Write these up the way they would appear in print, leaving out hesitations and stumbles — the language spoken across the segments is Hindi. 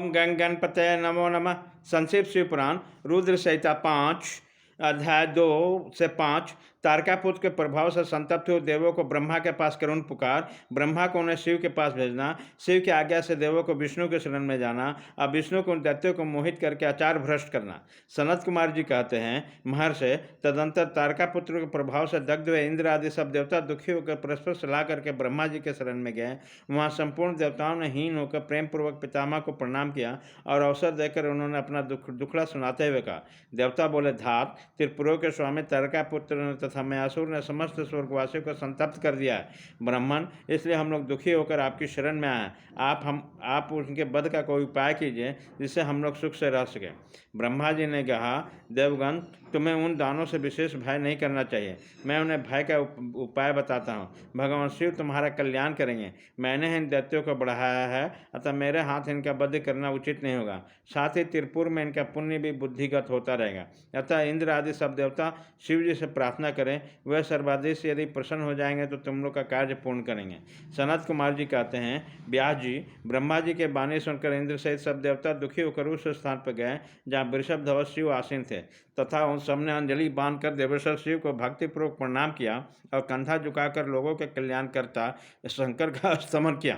ओम गंग गणपतये नमो नमः। संक्षिप्त शिव पुराण रुद्र संहिता 5 अध्याय 2 से 5। तारकापुत्र के प्रभाव से संतप्त हुए देवों को ब्रह्मा के पास करुण पुकार, ब्रह्मा को उन्हें शिव के पास भेजना, शिव की आज्ञा से देवों को विष्णु के शरण में जाना, अब विष्णु को उन दैत्यों को मोहित करके आचार भ्रष्ट करना। सनत कुमार जी कहते हैं, महर्षि, तदंतर तारकापुत्र के प्रभाव से दग्ध हुए इंद्र आदि सब देवता दुखी होकर परस्पर सलाह करके ब्रह्मा जी के शरण में गए। वहाँ संपूर्ण देवताओं ने हीन होकर प्रेम पूर्वक पितामह को प्रणाम किया और अवसर देकर उन्होंने अपना दुखड़ा सुनाते हुए कहा। देवता बोले, धात, त्रिपुरों के स्वामी तारकापुत्र ने तथा मयासुर ने समस्त स्वर्गवासियों को संतप्त कर दिया है। ब्राह्मण, इसलिए हम लोग दुखी होकर आपकी शरण में आए। आप उनके वध का कोई उपाय कीजिए जिससे हम लोग सुख से रह सकें। ब्रह्मा जी ने कहा, देवगण, तुम्हें उन दानों से विशेष भय नहीं करना चाहिए। मैं उन्हें भय का उपाय बताता हूँ। भगवान शिव तुम्हारा कल्याण करेंगे। मैंने इन दैत्यों को बढ़ाया है, अतः मेरे हाथ इनका वध करना उचित नहीं होगा। साथ ही त्रिपुर में इनका पुण्य भी बुद्धिगत होता रहेगा। अतः इंद्र आदि सब देवता शिव जी से प्रार्थना करें, वह सर्वाधीश यदि प्रसन्न हो जाएंगे तो तुम लोग का कार्य पूर्ण करेंगे। सनत कुमार जी कहते हैं, व्यास जी, ब्रह्मा जी के बाणी सुनकर इंद्र सहित सब देवता दुखी होकर उस स्थान पर गए जहाँ वृषभ ध्वज शिव आसीन थे, तथा उन सबने अंजलि बांधकर देवेश्वर शिव को भक्तिपूर्वक प्रणाम किया और कंधा झुकाकर लोगों के कल्याण करता शंकर का स्तमन किया।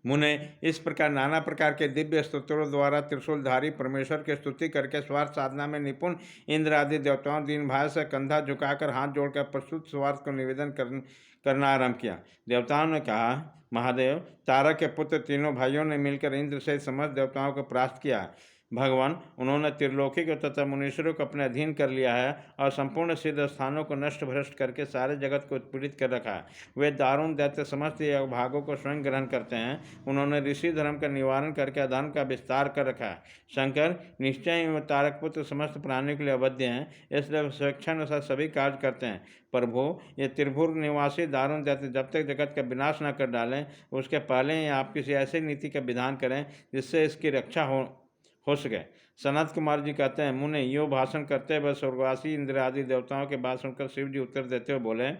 मुने इस प्रकार नाना प्रकार के दिव्य स्तोत्रों द्वारा त्रिशूलधारी परमेश्वर की स्तुति करके स्वार्थ साधना में निपुण इंद्र आदि देवताओं दीन भाव से कंधा झुकाकर हाथ जोड़कर प्रस्तुत स्वार्थ को निवेदन करना आरंभ किया। देवताओं ने कहा, महादेव, तारक के पुत्र तीनों भाइयों ने मिलकर इंद्र सहित समस्त देवताओं को परास्त किया। भगवान, उन्होंने त्रिलोकी को तथा मुनीश्वरों को अपने अधीन कर लिया है और संपूर्ण सिद्ध स्थानों को नष्ट भ्रष्ट करके सारे जगत को उत्पीड़ित कर रखा है। वे दारुण दैत्य समस्त भागों को स्वयं ग्रहण करते हैं। उन्होंने ऋषि धर्म का निवारण करके अधर्म का विस्तार कर रखा है। शंकर, निश्चय ही तारक पुत्र समस्त प्राणियों के लिए अवध्य हैं, इसलिए स्वेच्छानुसार सभी कार्य करते हैं। प्रभु, ये त्रिभुर निवासी दारुण दैत्य जब तक जगत का विनाश न कर डालें, उसके पहले ही आप किसी ऐसी नीति का विधान करें जिससे इसकी रक्षा हो सके। सनत कुमार जी कहते हैं, मुने, यो भाषण करते हुए स्वर्गवासी इंद्र आदि देवताओं के बात सुनकर शिव जी उत्तर देते हुए बोले।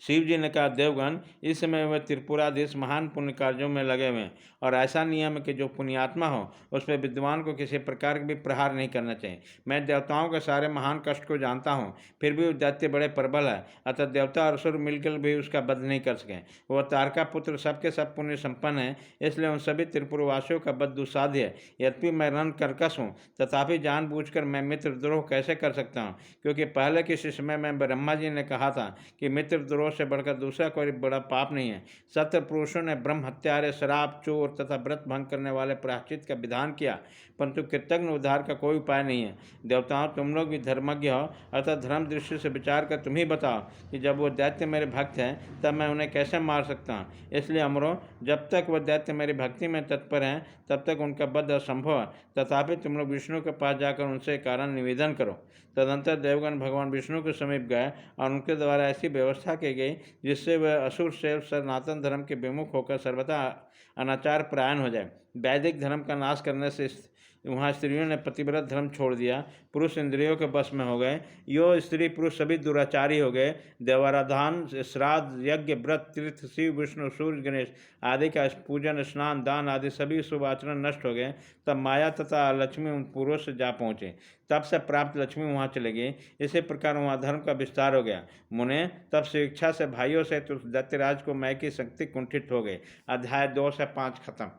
शिव जी ने कहा, देवगण, इस समय वह त्रिपुराधीश महान पुण्य कार्यों में लगे हुए हैं और ऐसा नियम है कि जो पुण्यात्मा हो उस पर विद्वान को किसी प्रकार के भी प्रहार नहीं करना चाहिए। मैं देवताओं के सारे महान कष्ट को जानता हूँ, फिर भी दैत्य बड़े प्रबल है, अतः देवता और असुर मिलकर भी उसका वध नहीं कर सके। वह तारका पुत्र सबके सब पुण्य संपन्न है, इसलिए उन सभी त्रिपुरवासियों का वध दुस्साध्य है। यद्यपि मैं रण कर्कश हूँ, तथापि जानबूझकर मैं मित्रद्रोह कैसे कर सकता हूँ, क्योंकि पहले किसी समय में ब्रह्मा जी ने कहा था कि मित्रद्रोह से बढ़कर दूसरा कोई बड़ा पाप नहीं है। सत्य पुरुषों ने ब्रह्म हत्यारे, शराब, चोर तथा व्रत भंग करने वाले प्रायश्चित का विधान किया, परंतु कृतज्ञ उद्धार का कोई उपाय नहीं है। देवताओं, तुम लोग भी धर्मज्ञ हो, अतः धर्म दृष्टि से विचार कर तुम ही बताओ कि जब वो दैत्य मेरे भक्त हैं तब मैं उन्हें कैसे मार सकता हूँ। इसलिए अमरो, जब तक वह दैत्य मेरी भक्ति में तत्पर हैं तब तक उनका वध असंभव है। तथापि तुम लोग विष्णु के पास जाकर उनसे कारण निवेदन करो। तदंतर देवगण भगवान विष्णु के समीप गए और उनके द्वारा ऐसी व्यवस्था की गई जिससे वह असुर से सनातन धर्म के विमुख होकर सर्वथा अनाचार परायण हो जाए। वैदिक धर्म का नाश करने से वहाँ स्त्रियों ने पतिव्रत धर्म छोड़ दिया, पुरुष इंद्रियों के बस में हो गए। यो स्त्री पुरुष सभी दुराचारी हो गए। देवाराधन, श्राद्ध, यज्ञ, व्रत, तीर्थ, शिव, विष्णु, सूर्य, गणेश आदि का पूजन, स्नान, दान आदि सभी शुभ आचरण नष्ट हो गए। तब माया तथा लक्ष्मी उन पुरुषों से जा पहुँचे। तब से प्राप्त लक्ष्मी वहाँ चले गई। इसी प्रकार वहाँ धर्म का विस्तार हो गया। मुने, तब स्वेच्छा से भाइयों से दैत्यराज को मैं की शक्ति कुंठित हो गई। अध्याय 2 से 5 खत्म।